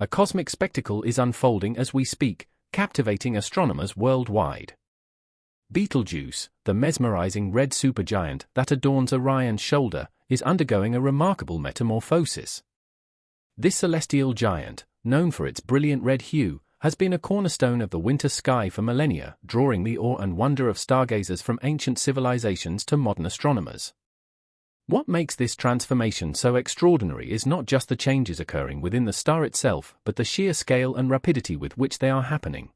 A cosmic spectacle is unfolding as we speak, captivating astronomers worldwide. Betelgeuse, the mesmerizing red supergiant that adorns Orion's shoulder, is undergoing a remarkable metamorphosis. This celestial giant, known for its brilliant red hue, has been a cornerstone of the winter sky for millennia, drawing the awe and wonder of stargazers from ancient civilizations to modern astronomers. What makes this transformation so extraordinary is not just the changes occurring within the star itself, but the sheer scale and rapidity with which they are happening.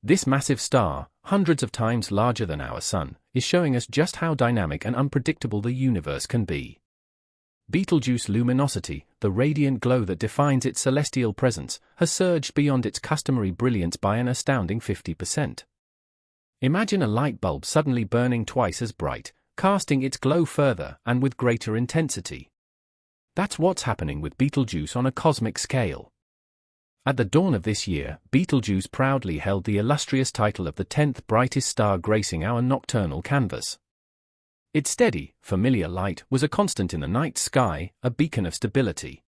This massive star, hundreds of times larger than our Sun, is showing us just how dynamic and unpredictable the universe can be. Betelgeuse luminosity, the radiant glow that defines its celestial presence, has surged beyond its customary brilliance by an astounding 50%. Imagine a light bulb suddenly burning twice as bright, casting its glow further and with greater intensity. That's what's happening with Betelgeuse on a cosmic scale. At the dawn of this year, Betelgeuse proudly held the illustrious title of the 10th brightest star gracing our nocturnal canvas. Its steady, familiar light was a constant in the night sky, a beacon of stability.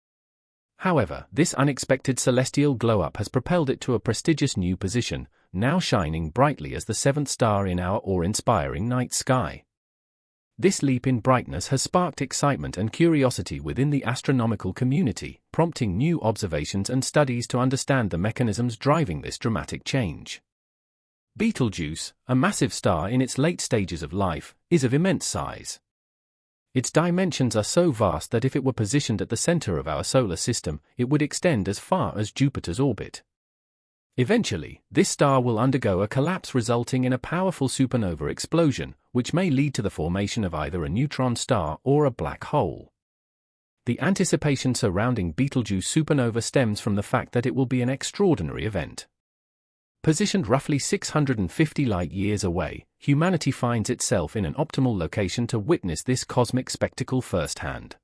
However, this unexpected celestial glow-up has propelled it to a prestigious new position, now shining brightly as the 7th star in our awe-inspiring night sky. This leap in brightness has sparked excitement and curiosity within the astronomical community, prompting new observations and studies to understand the mechanisms driving this dramatic change. Betelgeuse, a massive star in its late stages of life, is of immense size. Its dimensions are so vast that if it were positioned at the center of our solar system, it would extend as far as Jupiter's orbit. Eventually, this star will undergo a collapse resulting in a powerful supernova explosion, which may lead to the formation of either a neutron star or a black hole. The anticipation surrounding Betelgeuse Supernova stems from the fact that it will be an extraordinary event. Positioned roughly 650 light-years away, humanity finds itself in an optimal location to witness this cosmic spectacle firsthand.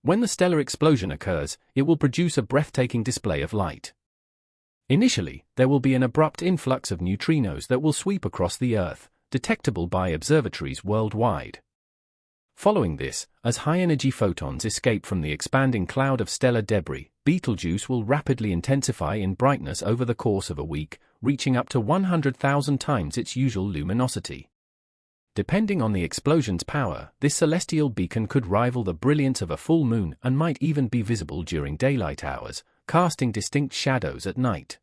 When the stellar explosion occurs, it will produce a breathtaking display of light. Initially, there will be an abrupt influx of neutrinos that will sweep across the Earth, detectable by observatories worldwide. Following this, as high-energy photons escape from the expanding cloud of stellar debris, Betelgeuse will rapidly intensify in brightness over the course of a week, reaching up to 100,000 times its usual luminosity. Depending on the explosion's power, this celestial beacon could rival the brilliance of a full moon and might even be visible during daylight hours, casting distinct shadows at night.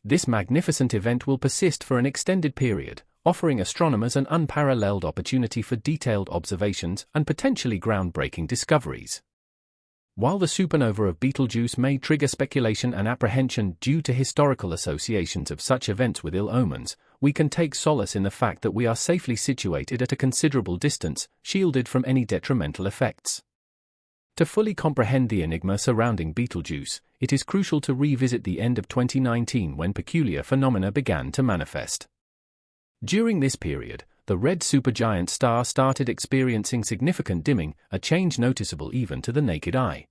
This magnificent event will persist for an extended period, offering astronomers an unparalleled opportunity for detailed observations and potentially groundbreaking discoveries. While the supernova of Betelgeuse may trigger speculation and apprehension due to historical associations of such events with ill omens, we can take solace in the fact that we are safely situated at a considerable distance, shielded from any detrimental effects. To fully comprehend the enigma surrounding Betelgeuse, it is crucial to revisit the end of 2019 when peculiar phenomena began to manifest. During this period, the red supergiant star started experiencing significant dimming, a change noticeable even to the naked eye.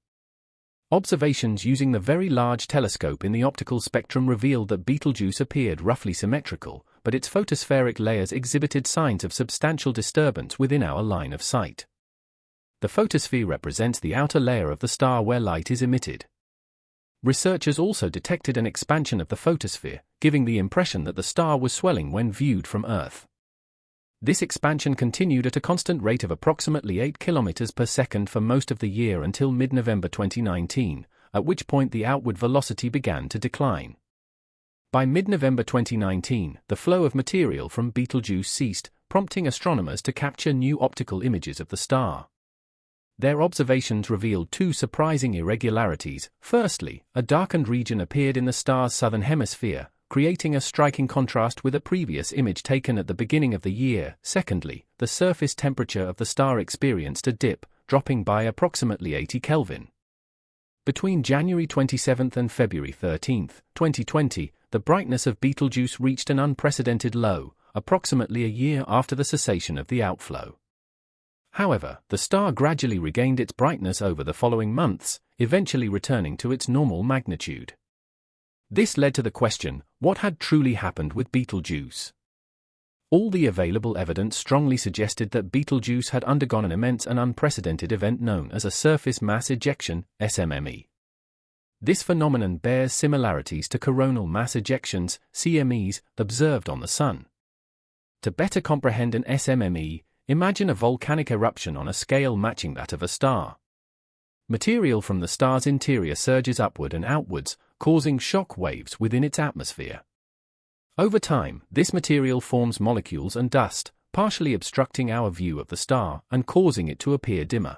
Observations using the Very Large Telescope in the optical spectrum revealed that Betelgeuse appeared roughly symmetrical, but its photospheric layers exhibited signs of substantial disturbance within our line of sight. The photosphere represents the outer layer of the star where light is emitted. Researchers also detected an expansion of the photosphere, giving the impression that the star was swelling when viewed from Earth. This expansion continued at a constant rate of approximately 8 km per second for most of the year until mid-November 2019, at which point the outward velocity began to decline. By mid-November 2019, the flow of material from Betelgeuse ceased, prompting astronomers to capture new optical images of the star. Their observations revealed two surprising irregularities. Firstly, a darkened region appeared in the star's southern hemisphere, creating a striking contrast with a previous image taken at the beginning of the year. Secondly, the surface temperature of the star experienced a dip, dropping by approximately 80 Kelvin. Between January 27 and February 13, 2020, the brightness of Betelgeuse reached an unprecedented low, approximately a year after the cessation of the outflow. However, the star gradually regained its brightness over the following months, eventually returning to its normal magnitude. This led to the question, what had truly happened with Betelgeuse? All the available evidence strongly suggested that Betelgeuse had undergone an immense and unprecedented event known as a surface mass ejection, SMME. This phenomenon bears similarities to coronal mass ejections, CMEs, observed on the Sun. To better comprehend an SMME, imagine a volcanic eruption on a scale matching that of a star. Material from the star's interior surges upward and outwards, causing shock waves within its atmosphere. Over time, this material forms molecules and dust, partially obstructing our view of the star and causing it to appear dimmer.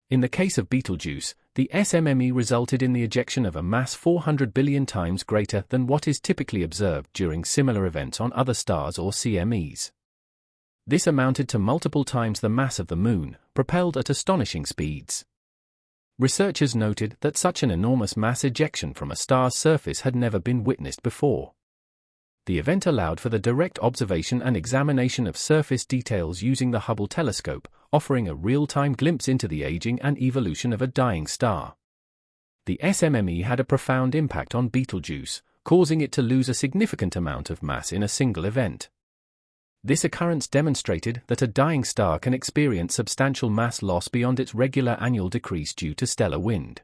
In the case of Betelgeuse, the SMME resulted in the ejection of a mass 400 billion times greater than what is typically observed during similar events on other stars or CMEs. This amounted to multiple times the mass of the Moon, propelled at astonishing speeds. Researchers noted that such an enormous mass ejection from a star's surface had never been witnessed before. The event allowed for the direct observation and examination of surface details using the Hubble telescope, offering a real-time glimpse into the aging and evolution of a dying star. The SMME had a profound impact on Betelgeuse, causing it to lose a significant amount of mass in a single event. This occurrence demonstrated that a dying star can experience substantial mass loss beyond its regular annual decrease due to stellar wind.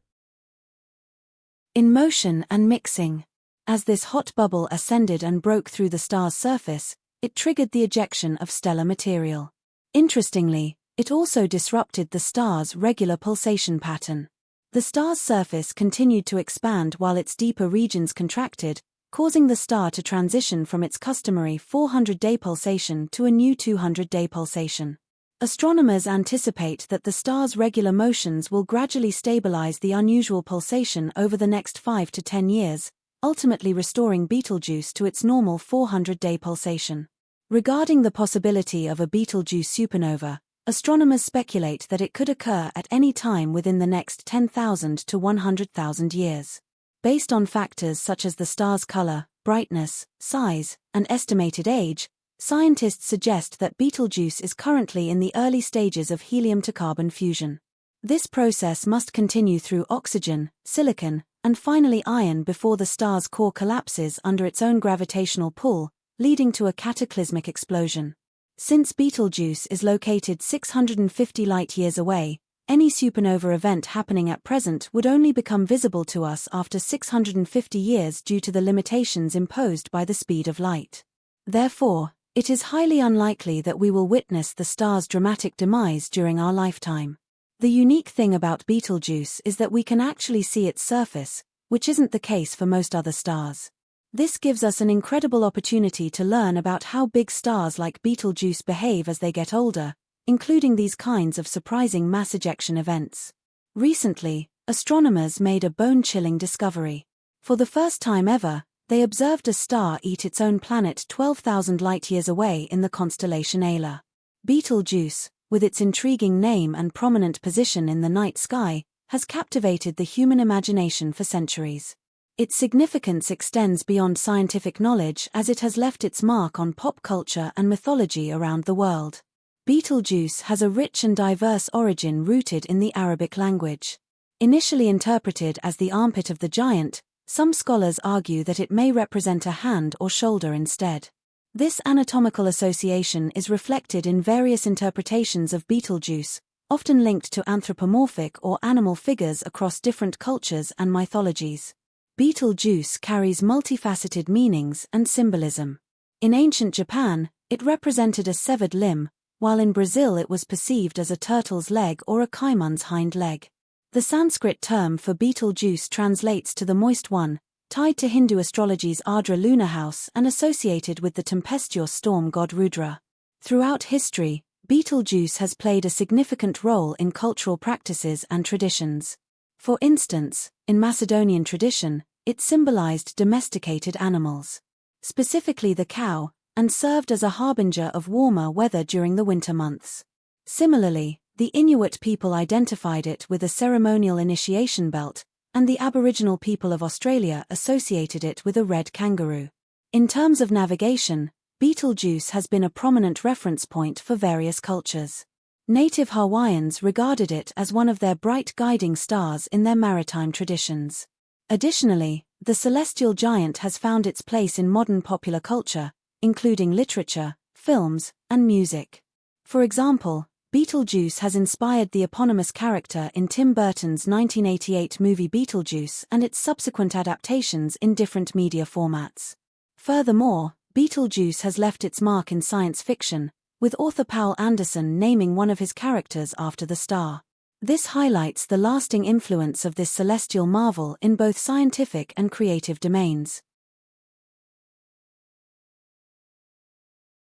In motion and mixing. As this hot bubble ascended and broke through the star's surface, it triggered the ejection of stellar material. Interestingly, it also disrupted the star's regular pulsation pattern. The star's surface continued to expand while its deeper regions contracted, causing the star to transition from its customary 400-day pulsation to a new 200-day pulsation. Astronomers anticipate that the star's regular motions will gradually stabilize the unusual pulsation over the next 5 to 10 years, ultimately restoring Betelgeuse to its normal 400-day pulsation. Regarding the possibility of a Betelgeuse supernova, astronomers speculate that it could occur at any time within the next 10,000 to 100,000 years. Based on factors such as the star's color, brightness, size, and estimated age, scientists suggest that Betelgeuse is currently in the early stages of helium-to-carbon fusion. This process must continue through oxygen, silicon, and finally iron before the star's core collapses under its own gravitational pull, leading to a cataclysmic explosion. Since Betelgeuse is located 650 light-years away, any supernova event happening at present would only become visible to us after 650 years due to the limitations imposed by the speed of light. Therefore, it is highly unlikely that we will witness the star's dramatic demise during our lifetime. The unique thing about Betelgeuse is that we can actually see its surface, which isn't the case for most other stars. This gives us an incredible opportunity to learn about how big stars like Betelgeuse behave as they get older, including these kinds of surprising mass ejection events. Recently, astronomers made a bone-chilling discovery. For the first time ever, they observed a star eat its own planet 12,000 light-years away in the constellation Ayla. Betelgeuse, with its intriguing name and prominent position in the night sky, has captivated the human imagination for centuries. Its significance extends beyond scientific knowledge as it has left its mark on pop culture and mythology around the world. Betelgeuse has a rich and diverse origin rooted in the Arabic language. Initially interpreted as the armpit of the giant, some scholars argue that it may represent a hand or shoulder instead. This anatomical association is reflected in various interpretations of Betelgeuse, often linked to anthropomorphic or animal figures across different cultures and mythologies. Betelgeuse carries multifaceted meanings and symbolism. In ancient Japan, it represented a severed limb, while in Brazil it was perceived as a turtle's leg or a caiman's hind leg. The Sanskrit term for Betelgeuse translates to the moist one, tied to Hindu astrology's Ardra lunar house and associated with the tempestuous storm god Rudra. Throughout history, Betelgeuse has played a significant role in cultural practices and traditions. For instance, in Macedonian tradition, it symbolized domesticated animals, specifically the cow, and served as a harbinger of warmer weather during the winter months. Similarly, the Inuit people identified it with a ceremonial initiation belt, and the Aboriginal people of Australia associated it with a red kangaroo. In terms of navigation, Betelgeuse has been a prominent reference point for various cultures. Native Hawaiians regarded it as one of their bright guiding stars in their maritime traditions. Additionally, the celestial giant has found its place in modern popular culture, including literature, films, and music. For example, Betelgeuse has inspired the eponymous character in Tim Burton's 1988 movie Beetlejuice and its subsequent adaptations in different media formats. Furthermore, Betelgeuse has left its mark in science fiction, with author Paul Anderson naming one of his characters after the star. This highlights the lasting influence of this celestial marvel in both scientific and creative domains.